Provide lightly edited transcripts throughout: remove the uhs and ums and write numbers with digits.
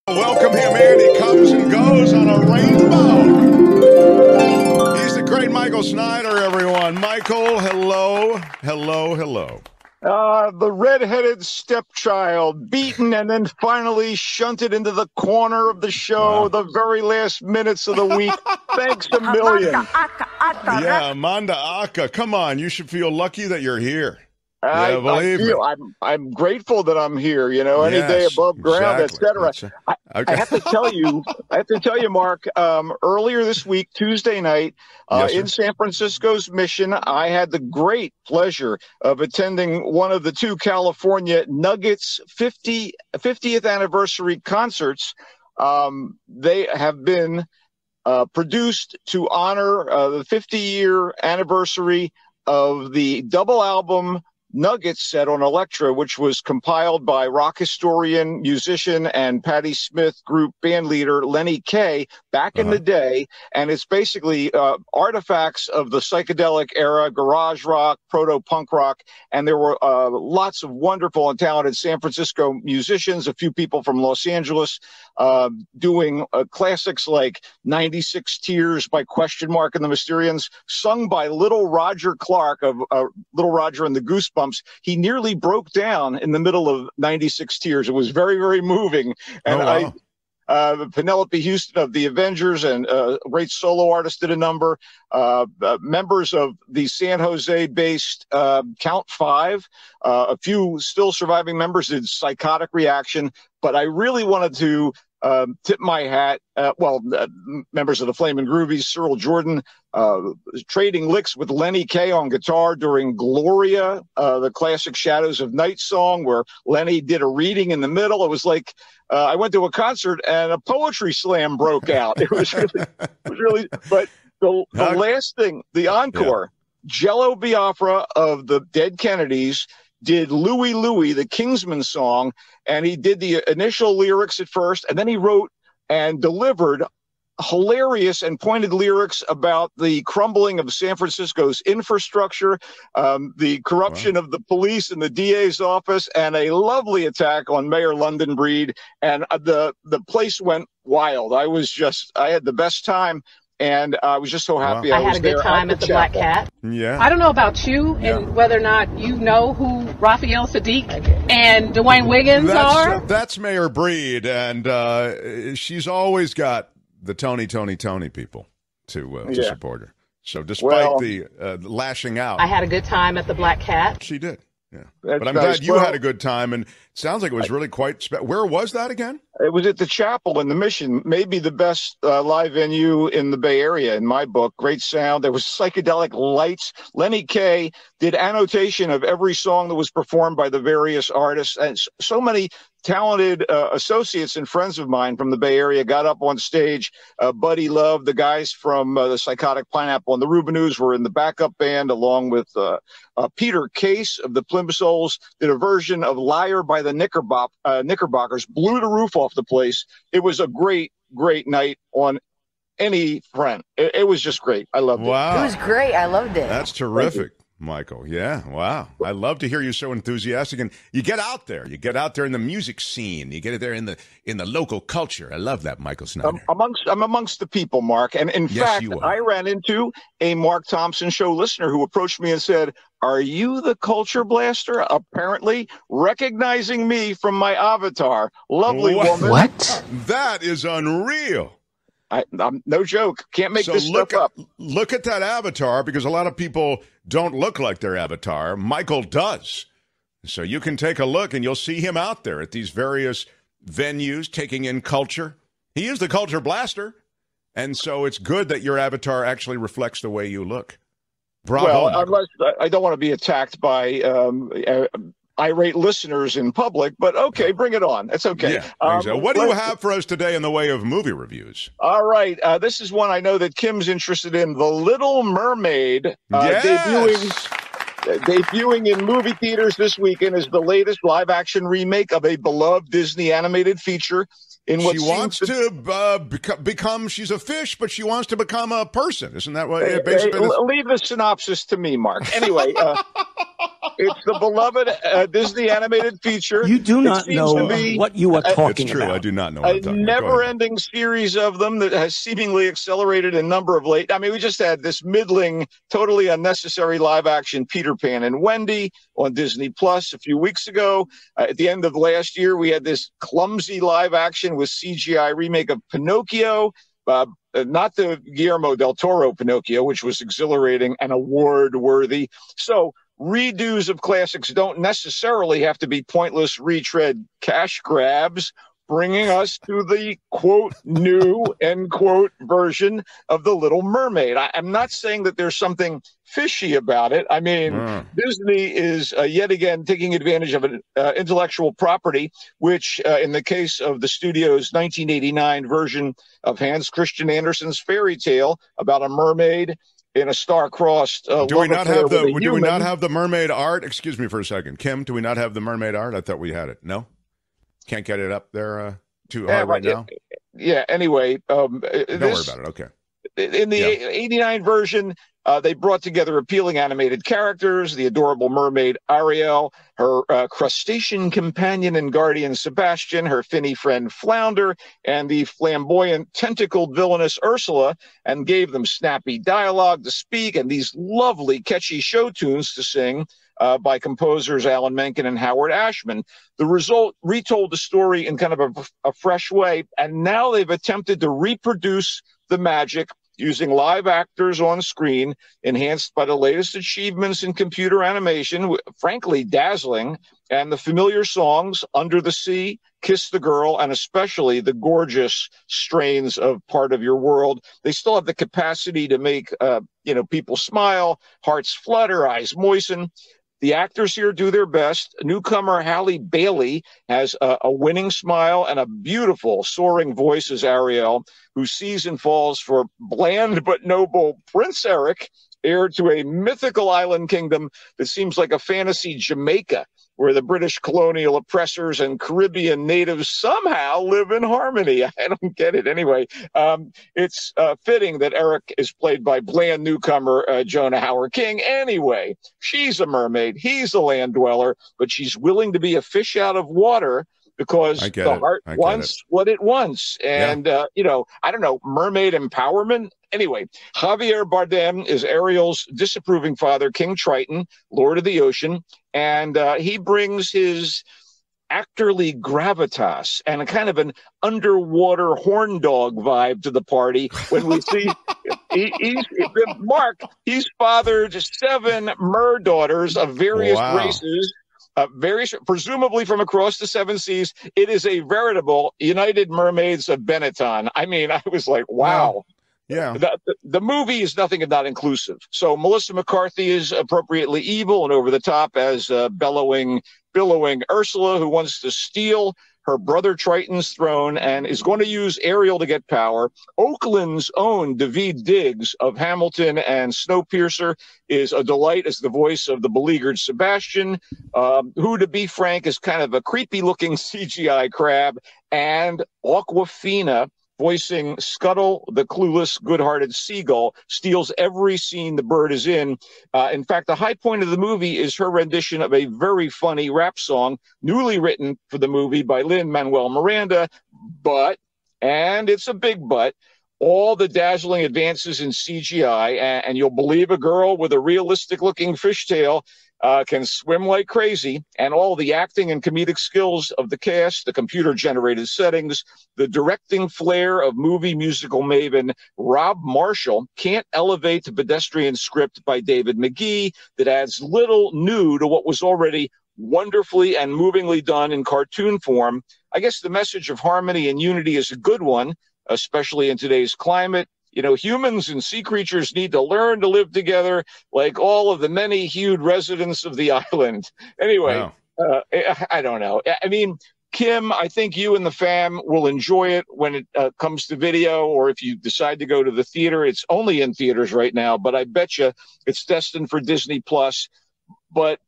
Welcome him in. He comes and goes on a rainbow. He's the great Michael Snyder, everyone. Michael, hello, hello, hello. The red-headed stepchild, beaten and then finally shunted into the corner of the show, the very last minutes of the week. Thanks a million. Yeah, Amanda Aka. Come on, you should feel lucky that you're here. Yeah, believe me. I'm grateful that I'm here. You know, any day above ground, etc. I have to tell you, Mark. Earlier this week, Tuesday night, in San Francisco's Mission, I had the great pleasure of attending one of the two California Nuggets 50th anniversary concerts. They have been produced to honor the 50-year anniversary of the double album Nuggets set on Elektra, which was compiled by rock historian, musician, and Patti Smith group band leader Lenny Kaye back in the day. And it's basically artifacts of the psychedelic era, garage rock, proto-punk rock. And there were lots of wonderful and talented San Francisco musicians, a few people from Los Angeles, doing classics like 96 Tears by Question Mark and the Mysterians, sung by Little Roger Clark of Little Roger and the Goosebumps. He nearly broke down in the middle of 96 Tears. It was very, very moving. And Penelope Houston of the Avengers and a great solo artist did a number. Members of the San Jose-based Count Five, a few still surviving members did Psychotic Reaction. But I really wanted to tip my hat. Members of the Flamin' Groovies, Cyril Jordan, trading licks with Lenny Kaye on guitar during Gloria, the classic Shadows of Night song, where Lenny did a reading in the middle. It was like I went to a concert and a poetry slam broke out. It was really. But the last thing, the encore, Jello Biafra of the Dead Kennedys did Louie Louie, the Kingsman song, and he did the initial lyrics at first, and then he wrote and delivered hilarious and pointed lyrics about the crumbling of San Francisco's infrastructure, the corruption of the police and the DA's office, and a lovely attack on Mayor London Breed. And the place went wild. I had the best time. And I was just so happy. I had a good time at the Black Cat. Yeah. I don't know about you and whether or not you know who Raphael Sadiq and Dwayne Wiggins are. That's Mayor Breed, and she's always got the Tony people to support her. So despite the lashing out. I had a good time at the Black Cat. She did. Yeah. But I'm glad you had a good time, and it sounds like it was really quite where was that again? It was at the Chapel in the Mission, maybe the best live venue in the Bay Area, in my book. Great sound. There was psychedelic lights. Lenny Kaye did annotation of every song that was performed by the various artists, and so many talented associates and friends of mine from the Bay Area got up on stage. Buddy Love, the guys from the Psychotic Pineapple and the Rubinoos were in the backup band, along with Peter Case of the Plymouth Souls, did a version of Liar by the Knickerbockers, blew the roof off the place. It was a great night on any front. It was just great. I loved it. Wow. It was great. I loved it. That's terrific, Michael. Yeah, wow. I love to hear you so enthusiastic, and you get out there. You get out there in the music scene. You get there in the local culture. I love that, Michael Snyder. I'm amongst the people, Mark. And in fact, I ran into a Mark Thompson show listener who approached me and said, "Are you the Culture Blaster?" Apparently recognizing me from my avatar. Lovely woman. What? That is unreal. I'm no joke. Can't make this stuff up. Look at that avatar, because a lot of people don't look like their avatar. Michael does. So you can take a look and you'll see him out there at these various venues taking in culture. He is the Culture Blaster. And so it's good that your avatar actually reflects the way you look. Bravo. Well, unless I don't want to be attacked by irate listeners in public, but okay, bring it on. It's okay. Yeah, what do you have for us today in the way of movie reviews? All right. This is one I know that Kim's interested in. The Little Mermaid, debuting in movie theaters this weekend, is the latest live-action remake of a beloved Disney animated feature. In what she wants to become, she's a fish, but she wants to become a person. Isn't that what basically? Leave the synopsis to me, Mark. Anyway, It's the beloved Disney animated feature. You do not know what you are talking about. It's true. I do not know what I'm talking about. A never-ending series of them that has seemingly accelerated in number of late. I mean, we just had this middling, totally unnecessary live-action Peter Pan and Wendy on Disney Plus a few weeks ago. At the end of last year, we had this clumsy live-action with CGI remake of Pinocchio. Not the Guillermo del Toro Pinocchio, which was exhilarating and award-worthy. So redos of classics don't necessarily have to be pointless retread cash grabs, bringing us to the, quote, new, end quote, version of The Little Mermaid. I'm not saying that there's something fishy about it. I mean, Disney is yet again taking advantage of an intellectual property, which in the case of the studio's 1989 version of Hans Christian Andersen's fairy tale about a mermaid in a star-crossed do we not have the mermaid art? Excuse me for a second. Kim, do we not have the mermaid art? I thought we had it. No? Can't get it up there too hard right now? Yeah, anyway. Don't worry about it. Okay. In the 89 version, they brought together appealing animated characters, the adorable mermaid Ariel, her crustacean companion and guardian Sebastian, her finny friend Flounder, and the flamboyant tentacled villainous Ursula, and gave them snappy dialogue to speak and these lovely catchy show tunes to sing by composers Alan Menken and Howard Ashman. The result retold the story in kind of a fresh way, and now they've attempted to reproduce the magic using live actors on screen, enhanced by the latest achievements in computer animation, frankly dazzling, and the familiar songs Under the Sea, Kiss the Girl, and especially the gorgeous strains of Part of Your World. They still have the capacity to make people smile, hearts flutter, eyes moisten. The actors here do their best. Newcomer Halle Bailey has a winning smile and a beautiful soaring voice as Ariel, who sees and falls for bland but noble Prince Eric, heir to a mythical island kingdom that seems like a fantasy Jamaica, where the British colonial oppressors and Caribbean natives somehow live in harmony. I don't get it. Anyway, it's fitting that Eric is played by bland newcomer Jonah Hauer-King. Anyway, she's a mermaid. He's a land dweller, but she's willing to be a fish out of water because the heart wants what it wants. And, I don't know, mermaid empowerment. Anyway, Javier Bardem is Ariel's disapproving father, King Triton, Lord of the Ocean, and he brings his actorly gravitas and a kind of an underwater horn dog vibe to the party when we see he's fathered 7 mer daughters of various races. Presumably from across the 7 seas. It is a veritable United Mermaids of Benetton. I mean, I was like, wow. Yeah. The movie is nothing if not inclusive. So Melissa McCarthy is appropriately evil and over the top as billowing Ursula, who wants to steal her brother Triton's throne and is going to use Ariel to get power. Oakland's own Daveed Diggs of Hamilton and Snowpiercer is a delight as the voice of the beleaguered Sebastian, who, to be frank, is kind of a creepy-looking CGI crab, and Awkwafina, voicing Scuttle, the clueless, good-hearted seagull, steals every scene the bird is in. In fact, the high point of the movie is her rendition of a very funny rap song, newly written for the movie by Lin-Manuel Miranda, and it's a big but, all the dazzling advances in CGI, and you'll believe a girl with a realistic-looking fishtail can swim like crazy, and all the acting and comedic skills of the cast, the computer-generated settings, the directing flair of movie musical maven Rob Marshall can't elevate the pedestrian script by David McGee that adds little new to what was already wonderfully and movingly done in cartoon form. I guess the message of harmony and unity is a good one, especially in today's climate. Humans and sea creatures need to learn to live together like all of the many-hued residents of the island. Anyway, wow. I don't know. I mean, Kim, I think you and the fam will enjoy it when it comes to video, or if you decide to go to the theater. It's only in theaters right now, but I bet you it's destined for Disney Plus. But,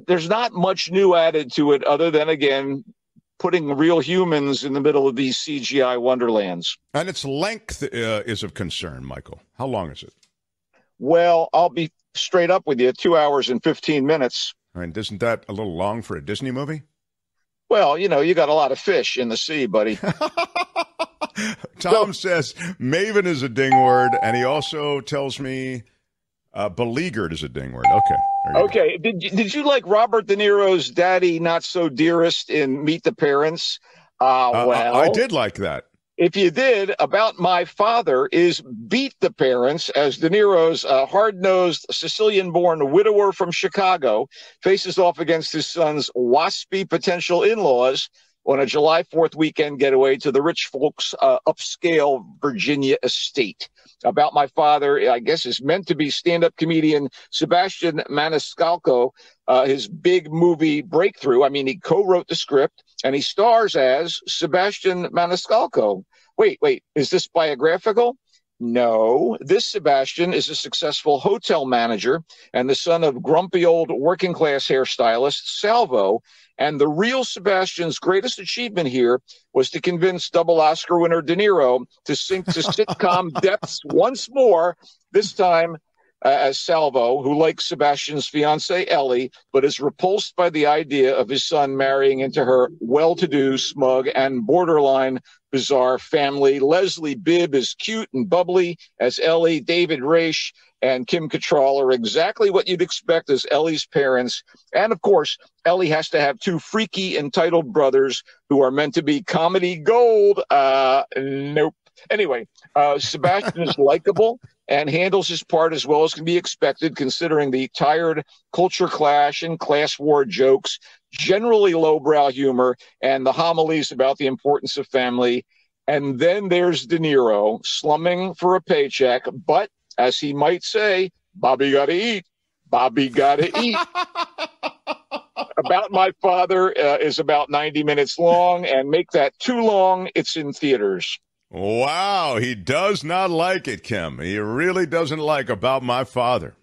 there's not much new added to it other than, again, putting real humans in the middle of these CGI wonderlands. And its length is of concern, Michael. How long is it? Well, I'll be straight up with you, 2 hours and 15 minutes. And isn't that a little long for a Disney movie? Well, you got a lot of fish in the sea, buddy. Tom says maven is a ding word, and he also tells me beleaguered is a ding word. Okay. Did you like Robert De Niro's daddy, not so dearest in Meet the Parents? Well, I did like that. If you did, About My Father is Beat the Parents, as De Niro's hard-nosed Sicilian-born widower from Chicago faces off against his son's waspy potential in-laws on a July 4th weekend getaway to the rich folks' upscale Virginia estate. About My Father, I guess, is meant to be stand-up comedian Sebastian Maniscalco, his big movie breakthrough. I mean, he co-wrote the script, and he stars as Sebastian Maniscalco. Wait, is this biographical? No, this Sebastian is a successful hotel manager and the son of grumpy old working-class hairstylist Salvo. And the real Sebastian's greatest achievement here was to convince double Oscar winner De Niro to sink to sitcom depths once more, this time as Salvo, who likes Sebastian's fiancée Ellie, but is repulsed by the idea of his son marrying into her well-to-do, smug, and borderline bizarre family. Leslie Bibb is cute and bubbly as Ellie. David Raish and Kim Cattrall are exactly what you'd expect as Ellie's parents. And, of course, Ellie has to have two freaky, entitled brothers who are meant to be comedy gold. Nope. Anyway, Sebastian is likable and handles his part as well as can be expected, considering the tired culture clash and class war jokes, generally lowbrow humor, and the homilies about the importance of family. And then there's De Niro, slumming for a paycheck, but, as he might say, Bobby gotta eat. Bobby gotta eat. About My Father is about 90 minutes long, and make that too long, it's in theaters. Wow, he does not like it, Kim. He really doesn't like About My Father.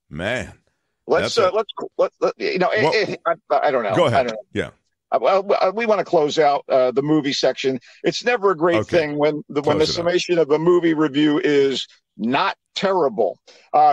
Man. I don't know. Go ahead. I don't know. Yeah. Well, we want to close out the movie section. It's never a great thing when the summation of a movie review is not terrible,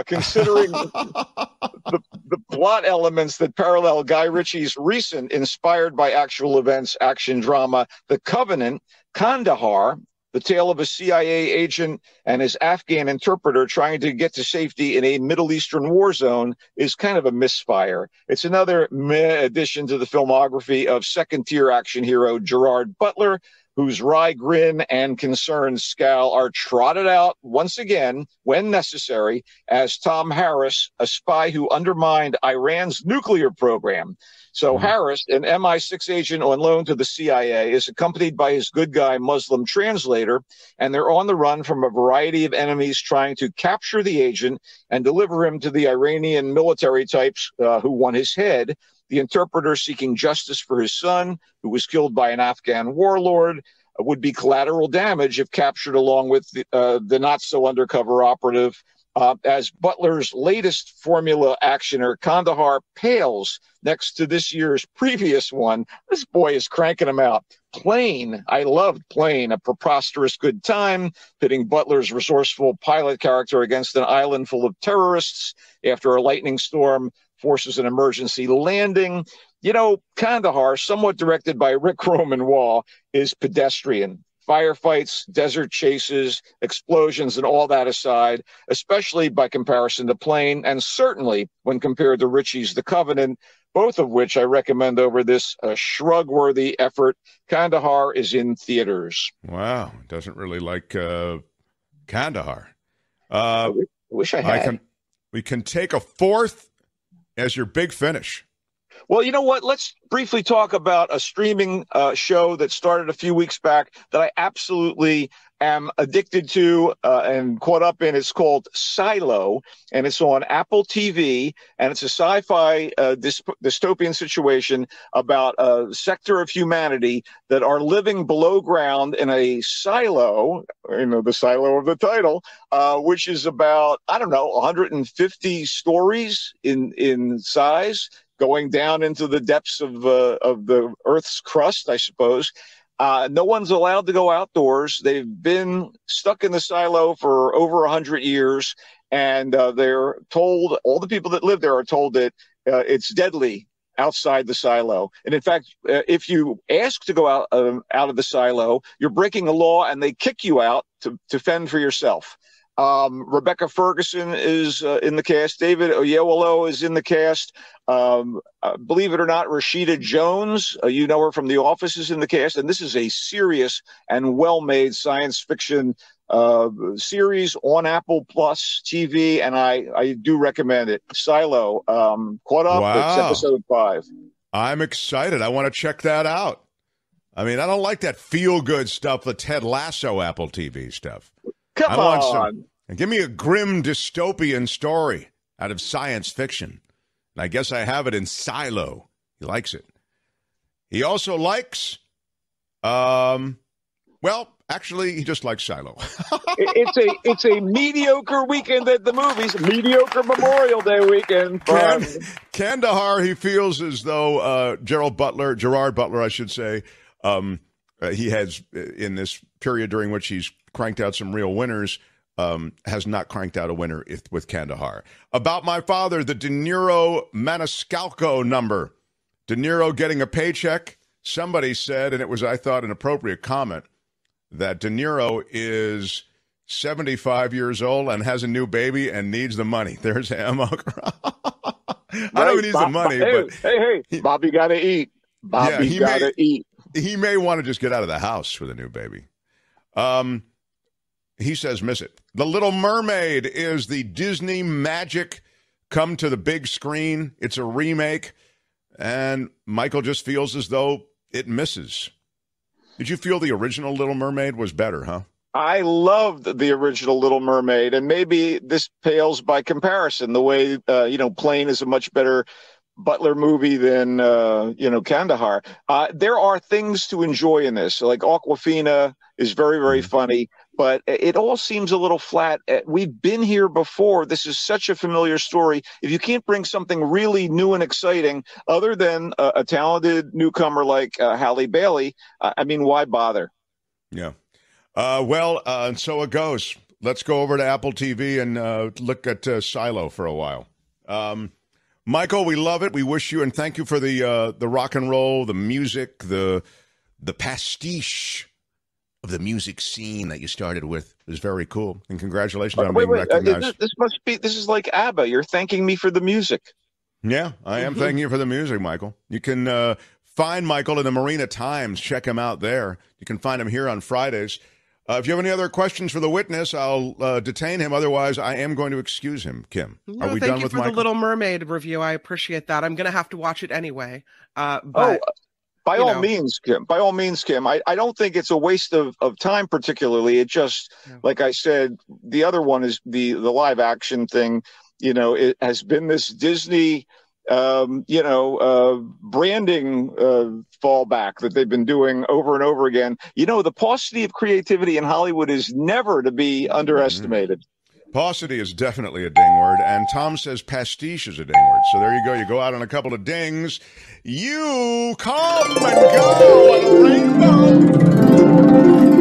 considering the plot elements that parallel Guy Ritchie's recent, inspired by actual events, action drama, The Covenant, Kandahar, the tale of a CIA agent and his Afghan interpreter trying to get to safety in a Middle Eastern war zone, is kind of a misfire. It's another meh addition to the filmography of second-tier action hero Gerard Butler, whose wry grin and concerned scowl are trotted out once again, when necessary, as Tom Harris, a spy who undermined Iran's nuclear program. So Harris, an MI6 agent on loan to the CIA, is accompanied by his good guy Muslim translator, and they're on the run from a variety of enemies trying to capture the agent and deliver him to the Iranian military types who want his head. The interpreter, seeking justice for his son, who was killed by an Afghan warlord, would be collateral damage if captured along with the not-so-undercover operative. As Butler's latest formula actioner, Kandahar, pales next to this year's previous one. This boy is cranking them out. Plane, I loved Plane, a preposterous good time, pitting Butler's resourceful pilot character against an island full of terrorists after a lightning storm forces an emergency landing. Kandahar, somewhat directed by Rick Roman Wall, is pedestrian. Firefights, desert chases, explosions, and all that aside, especially by comparison to Plane, and certainly when compared to Ritchie's The Covenant, both of which I recommend over this shrug-worthy effort. Kandahar is in theaters. Wow, doesn't really like Kandahar. I wish I had. We can take a fourth as your big finish. Well, you know what? Let's briefly talk about a streaming show that started a few weeks back that I absolutely am addicted to and caught up in. It's called Silo, and it's on Apple TV, and it's a sci-fi dystopian situation about a sector of humanity that are living below ground in a silo, the silo of the title, which is about, 150 stories in size, going down into the depths of the Earth's crust, I suppose. No one's allowed to go outdoors. They've been stuck in the silo for over 100 years, and they're told, all the people that live there are told that it's deadly outside the silo. And in fact, if you ask to go out of the silo, you're breaking the law, and they kick you out to fend for yourself. Rebecca Ferguson is in the cast. David Oyelowo is in the cast. Believe it or not, Rashida Jones, you know her from The Office, is in the cast. And this is a serious and well-made science fiction series on Apple Plus TV, and I do recommend it. Silo, caught up. Wow. It's episode 5. I'm excited. I want to check that out. I mean, I don't like that feel-good stuff, the Ted Lasso Apple TV stuff. Come on. Give me a grim dystopian story out of science fiction. And I guess I have it in Silo. He likes it. He also likes, actually, he just likes Silo. It's a mediocre weekend at the movies, mediocre Memorial Day weekend. Kandahar, he feels as though Gerard Butler, I should say, he has, in this period during which he's cranked out some real winners, has not cranked out a winner with Kandahar. About My Father, the De Niro Maniscalco number. De Niro getting a paycheck. Somebody said, and it was, I thought, an appropriate comment, that De Niro is 75 years old and has a new baby and needs the money. There's ammo. I know he needs the money, but... Hey, Bobby got to eat. Bobby got to eat. He may want to just get out of the house with a new baby. He says, miss it. The Little Mermaid is the Disney magic come to the big screen. It's a remake, and Michael just feels as though it misses. Did you feel the original Little Mermaid was better, huh? I loved the original Little Mermaid, and maybe this pales by comparison. The way, Plane is a much better Butler movie than, Kandahar. There are things to enjoy in this. Like Awkwafina is very, very funny, but it all seems a little flat. We've been here before. This is such a familiar story. If you can't bring something really new and exciting, other than a talented newcomer like Halle Bailey, why bother? Yeah. And so it goes. Let's go over to Apple TV and look at Silo for a while. Michael, we love it. We wish you and thank you for the rock and roll, the music, the pastiche of the music scene that you started with. It was very cool. And congratulations on being recognized. This is like ABBA. You're thanking me for the music. Yeah, I am thanking you for the music, Michael. You can find Michael in the Marina Times. Check him out there. You can find him here on Fridays. If you have any other questions for the witness, I'll detain him. Otherwise, I am going to excuse him. Kim, are we done with Michael? Thank you for the Little Mermaid review. I appreciate that. I'm going to have to watch it anyway. By all means, Kim. I don't think it's a waste of time particularly. It just, like I said, the other one is the live action thing. It has been this Disney branding fallback that they've been doing over and over again. The paucity of creativity in Hollywood is never to be underestimated. Paucity is definitely a ding word, and Tom says pastiche is a ding word. So there you go. You go out on a couple of dings. You come and go, rainbow.